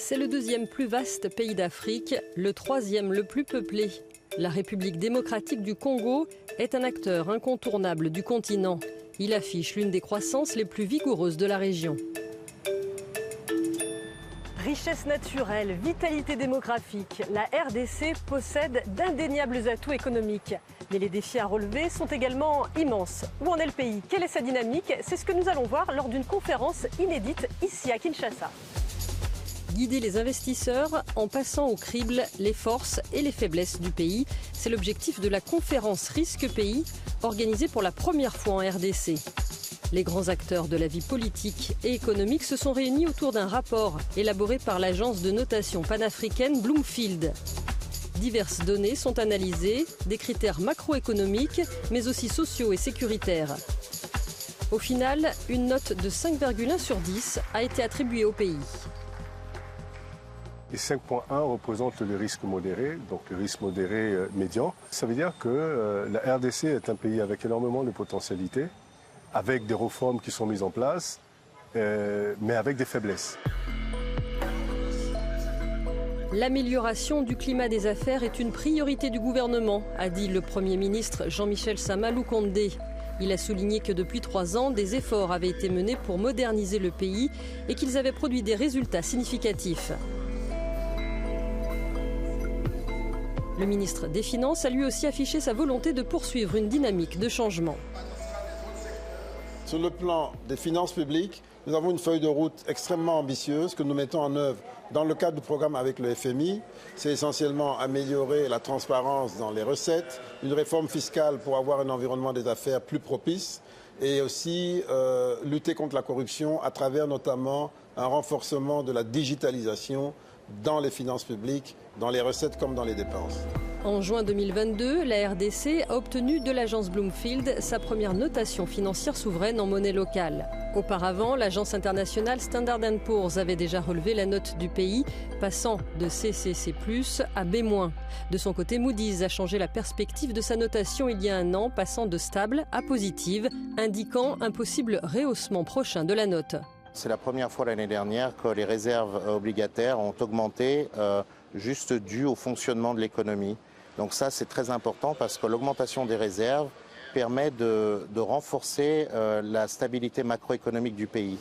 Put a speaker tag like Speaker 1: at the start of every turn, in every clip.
Speaker 1: C'est le deuxième plus vaste pays d'Afrique, le troisième le plus peuplé. La République démocratique du Congo est un acteur incontournable du continent. Il affiche l'une des croissances les plus vigoureuses de la région. Richesse naturelle, vitalité démographique, la RDC possède d'indéniables atouts économiques. Mais les défis à relever sont également immenses. Où en est le pays? Quelle est sa dynamique? C'est ce que nous allons voir lors d'une conférence inédite ici à Kinshasa. Guider les investisseurs en passant au crible les forces et les faiblesses du pays. C'est l'objectif de la conférence Risque Pays, organisée pour la première fois en RDC. Les grands acteurs de la vie politique et économique se sont réunis autour d'un rapport élaboré par l'agence de notation panafricaine Bloomfield. Diverses données sont analysées, des critères macroéconomiques, mais aussi sociaux et sécuritaires. Au final, une note de 5,1 sur 10 a été attribuée au pays.
Speaker 2: Et 5.1 représente le risque modéré, donc le risque modéré médian. Ça veut dire que la RDC est un pays avec énormément de potentialités, avec des réformes qui sont mises en place, mais avec des faiblesses.
Speaker 1: L'amélioration du climat des affaires est une priorité du gouvernement, a dit le Premier ministre Jean-Michel Sama Lukonde. Il a souligné que depuis 3 ans, des efforts avaient été menés pour moderniser le pays et qu'ils avaient produit des résultats significatifs. Le ministre des Finances a lui aussi affiché sa volonté de poursuivre une dynamique de changement.
Speaker 3: Sur le plan des finances publiques, nous avons une feuille de route extrêmement ambitieuse que nous mettons en œuvre dans le cadre du programme avec le FMI. C'est essentiellement améliorer la transparence dans les recettes, une réforme fiscale pour avoir un environnement des affaires plus propice et aussi lutter contre la corruption à travers notamment un renforcement de la digitalisation dans les finances publiques, dans les recettes comme dans les dépenses.
Speaker 1: En juin 2022, la RDC a obtenu de l'agence Bloomfield sa première notation financière souveraine en monnaie locale. Auparavant, l'agence internationale Standard & Poor's avait déjà relevé la note du pays, passant de CCC+, à B-. De son côté, Moody's a changé la perspective de sa notation il y a 1 an, passant de stable à positive, indiquant un possible rehaussement prochain de la note.
Speaker 4: C'est la première fois l'année dernière que les réserves obligataires ont augmenté juste dû au fonctionnement de l'économie. Donc ça, c'est très important parce que l'augmentation des réserves permet de renforcer la stabilité macroéconomique du pays.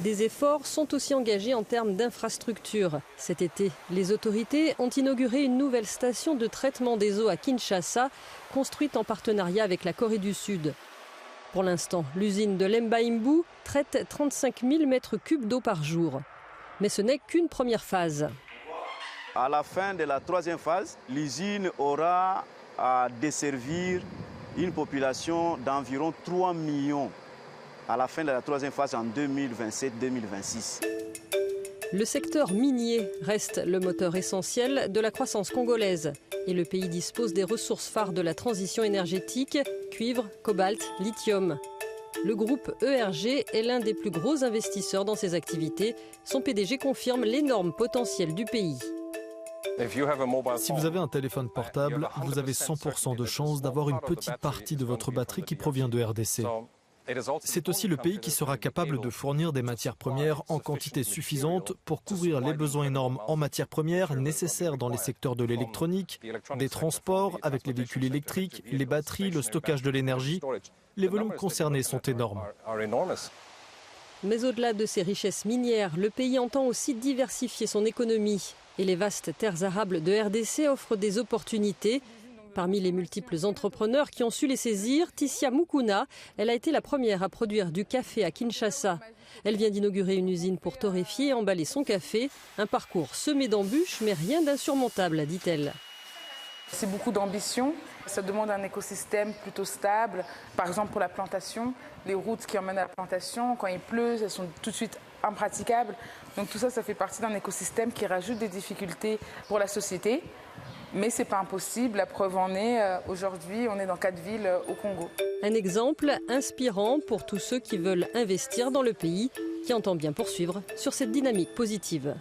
Speaker 1: Des efforts sont aussi engagés en termes d'infrastructures. Cet été, les autorités ont inauguré une nouvelle station de traitement des eaux à Kinshasa, construite en partenariat avec la Corée du Sud. Pour l'instant, l'usine de Lemba Imbu traite 35 000 mètres cubes d'eau par jour. Mais ce n'est qu'une première phase.
Speaker 5: À la fin de la 3e phase, l'usine aura à desservir une population d'environ 3 millions à la fin de la 3e phase en 2027-2026.
Speaker 1: Le secteur minier reste le moteur essentiel de la croissance congolaise. Et le pays dispose des ressources phares de la transition énergétique, cuivre, cobalt, lithium. Le groupe ERG est l'un des plus gros investisseurs dans ces activités. Son PDG confirme l'énorme potentiel du pays.
Speaker 6: Si vous avez un téléphone portable, vous avez 100% de chances d'avoir une petite partie de votre batterie qui provient de RDC. C'est aussi le pays qui sera capable de fournir des matières premières en quantité suffisante pour couvrir les besoins énormes en matières premières nécessaires dans les secteurs de l'électronique, des transports avec les véhicules électriques, les batteries, le stockage de l'énergie. Les volumes concernés sont énormes.
Speaker 1: Mais au-delà de ces richesses minières, le pays entend aussi diversifier son économie. Et les vastes terres arables de RDC offrent des opportunités. Parmi les multiples entrepreneurs qui ont su les saisir, Tissia Mukuna, elle a été la première à produire du café à Kinshasa. Elle vient d'inaugurer une usine pour torréfier et emballer son café. Un parcours semé d'embûches, mais rien d'insurmontable, dit-elle.
Speaker 7: C'est beaucoup d'ambition. Ça demande un écosystème plutôt stable. Par exemple, pour la plantation, les routes qui emmènent à la plantation, quand il pleut, elles sont tout de suite impraticables. Donc tout ça, ça fait partie d'un écosystème qui rajoute des difficultés pour la société. Mais ce n'est pas impossible. La preuve en est, aujourd'hui, on est dans 4 villes au Congo.
Speaker 1: Un exemple inspirant pour tous ceux qui veulent investir dans le pays, qui entend bien poursuivre sur cette dynamique positive.